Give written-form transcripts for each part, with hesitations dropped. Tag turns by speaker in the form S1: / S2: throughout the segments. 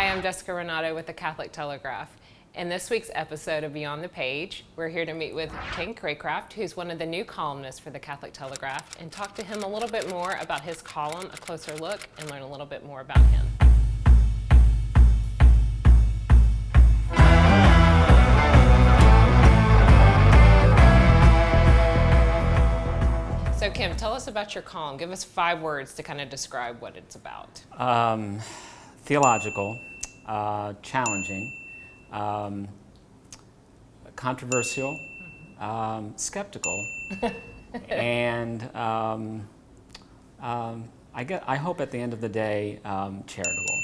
S1: Hi, I'm Jessica Renato with the Catholic Telegraph. In this week's episode of Beyond the Page, we're here to meet with King Craycraft, who's one of the new columnists for the Catholic Telegraph, and talk to him a little bit more about his column, A Closer Look, and learn a little bit more about him. So Kim, tell us about your column. Give us 5 words to kind of describe what it's about.
S2: Theological, challenging, controversial, skeptical, and I hope at the end of the day, charitable.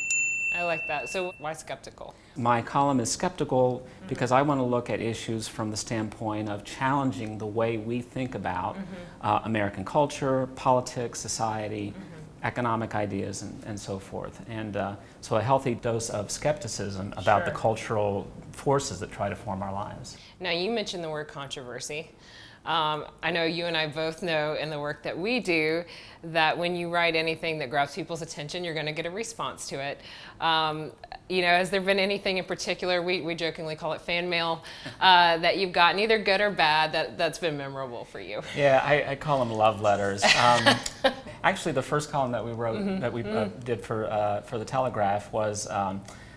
S1: I like that. So why skeptical?
S2: My column is skeptical because I want to look at issues from the standpoint of challenging the way we think about American culture, politics, society, economic ideas, and so forth. And so a healthy dose of skepticism about the cultural forces that try to form our lives.
S1: Now, you mentioned the word controversy. I know you and I both know in the work that we do that when you write anything that grabs people's attention, you're going to get a response to it. Has there been anything in particular, we jokingly call it fan mail, that you've gotten either good or bad that's been memorable for you?
S2: Yeah, I call them love letters. Actually, the first column that we wrote, that we did for the Telegraph was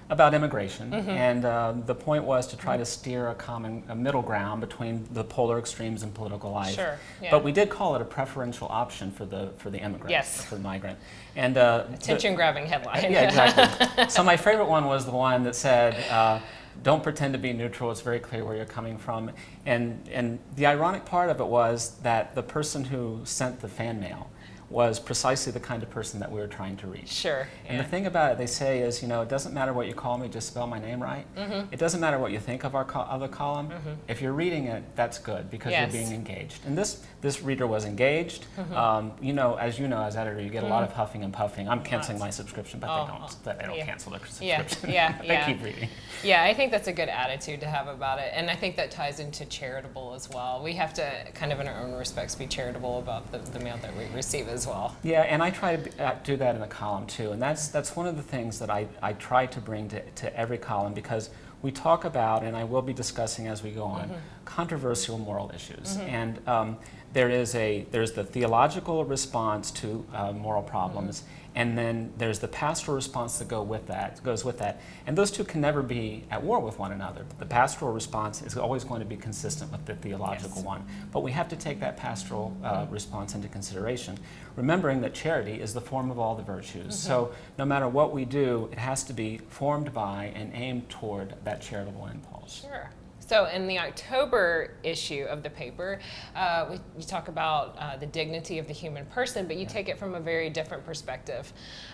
S2: about immigration, and the point was to try to steer a middle ground between the polar extremes in political life.
S1: Sure, yeah.
S2: But we did call it a preferential option for the immigrant,
S1: yes,
S2: for the migrant. And
S1: attention-grabbing headline.
S2: Yeah, exactly. So my favorite one was the one that said, "Don't pretend to be neutral. It's very clear where you're coming from." And the ironic part of it was that the person who sent the fan mail was precisely the kind of person that we were trying to reach.
S1: Sure.
S2: And the thing about it, they say, is, it doesn't matter what you call me, just spell my name right. It doesn't matter what you think of our other column. If you're reading it, that's good, because you're being engaged. And this reader was engaged. As as editor, you get a lot of huffing and puffing. I'm canceling my subscription, but they don't cancel their subscription. They keep reading.
S1: Yeah, I think that's a good attitude to have about it. And I think that ties into charitable as well. We have to kind of in our own respects be charitable about the mail that we receive as well.
S2: Yeah, and I try to do that in the column too, and that's one of the things that I try to bring to every column, because we talk about, and I will be discussing as we go on, controversial moral issues. And there's the theological response to moral problems, and then there's the pastoral response that goes with that. And those two can never be at war with one another. The pastoral response is always going to be consistent with the theological one. But we have to take that pastoral response into consideration, remembering that charity is the form of all the virtues. So no matter what we do, it has to be formed by and aimed toward that charitable impulse.
S1: Sure. So in the October issue of the paper, we talk about the dignity of the human person, but you take it from a very different perspective.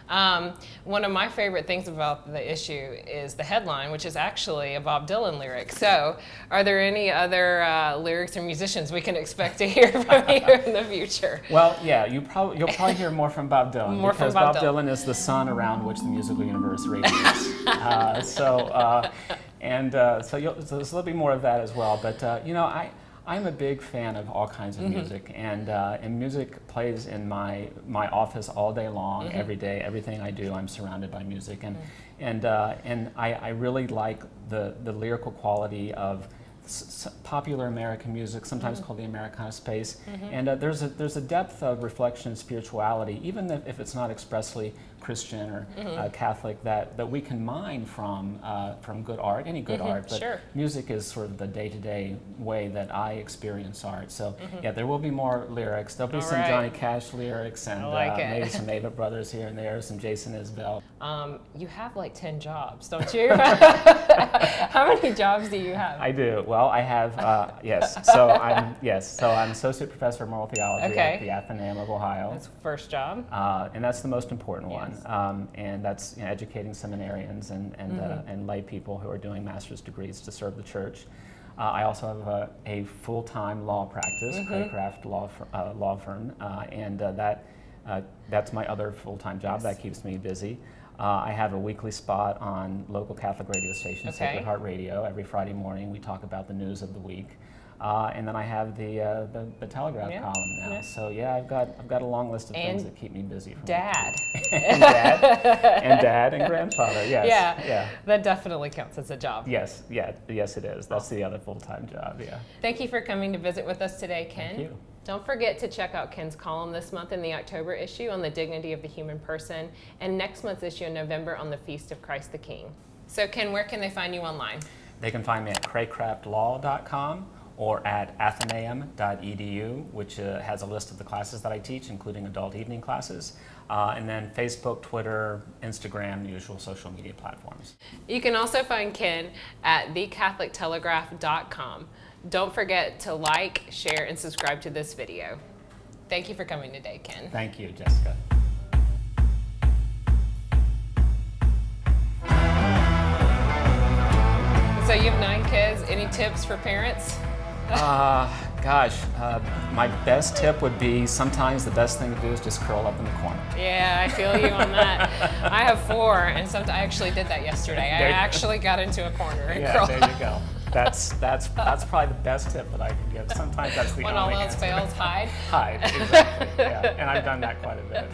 S1: One of my favorite things about the issue is the headline, which is actually a Bob Dylan lyric. So are there any other lyrics or musicians we can expect to hear from you in the future?
S2: Well, yeah, you'll probably hear more from Bob Dylan, because Bob Dylan is the sun around which the musical universe radiates. So there'll be more of that as well. But I'm a big fan of all kinds of music, and music plays in my office all day long, every day. Everything I do, I'm surrounded by music, and I really like the lyrical quality of popular American music, sometimes called the Americana space, and there's a depth of reflection and spirituality, even if it's not expressly Christian or Catholic, that we can mine from good art, any good art, but music is sort of the day-to-day way that I experience art. So yeah, there will be more lyrics. There'll be some Johnny Cash lyrics, and maybe some Ava Brothers here and there, some Jason Isbell.
S1: You have like 10 jobs, don't you? How many jobs do you have?
S2: I do. Well, I have, yes. So I'm associate professor of moral theology at the Athenaeum of Ohio.
S1: That's the first job.
S2: And that's the most important one. And that's educating seminarians and lay people who are doing master's degrees to serve the church. I also have a full-time law practice, Craycraft law firm, and that's my other full-time job. That keeps me busy. I have a weekly spot on local Catholic radio station, Sacred Heart Radio. Every Friday morning we talk about the news of the week. And then I have the Telegraph column now.
S1: Yeah.
S2: So yeah, I've got a long list of things that keep me busy.
S1: Dad.
S2: And dad and grandfather. Yes.
S1: Yeah. That definitely counts as a job.
S2: Yes. Yes, it is. That's the other full-time job. Yeah.
S1: Thank you for coming to visit with us today, Ken.
S2: Thank you.
S1: Don't forget to check out Ken's column this month in the October issue on the dignity of the human person, and next month's issue in November on the Feast of Christ the King. So Ken, where can they find you online?
S2: They can find me at craycraftlaw.com or at athenaeum.edu, which has a list of the classes that I teach, including adult evening classes, and then Facebook, Twitter, Instagram, the usual social media platforms.
S1: You can also find Ken at thecatholictelegraph.com. Don't forget to like, share, and subscribe to this video. Thank you for coming today, Ken.
S2: Thank you, Jessica.
S1: So you have 9 kids. Any tips for parents?
S2: My best tip would be sometimes the best thing to do is just curl up in the corner.
S1: Yeah, I feel you on that. I have 4, and sometimes I actually did that yesterday. I actually got into a corner and curled
S2: there you go. That's probably the best tip that I can give. Sometimes that's the
S1: when
S2: only
S1: all else
S2: answer.
S1: fails, hide.
S2: Hide, exactly. Yeah, and I've done that quite a bit.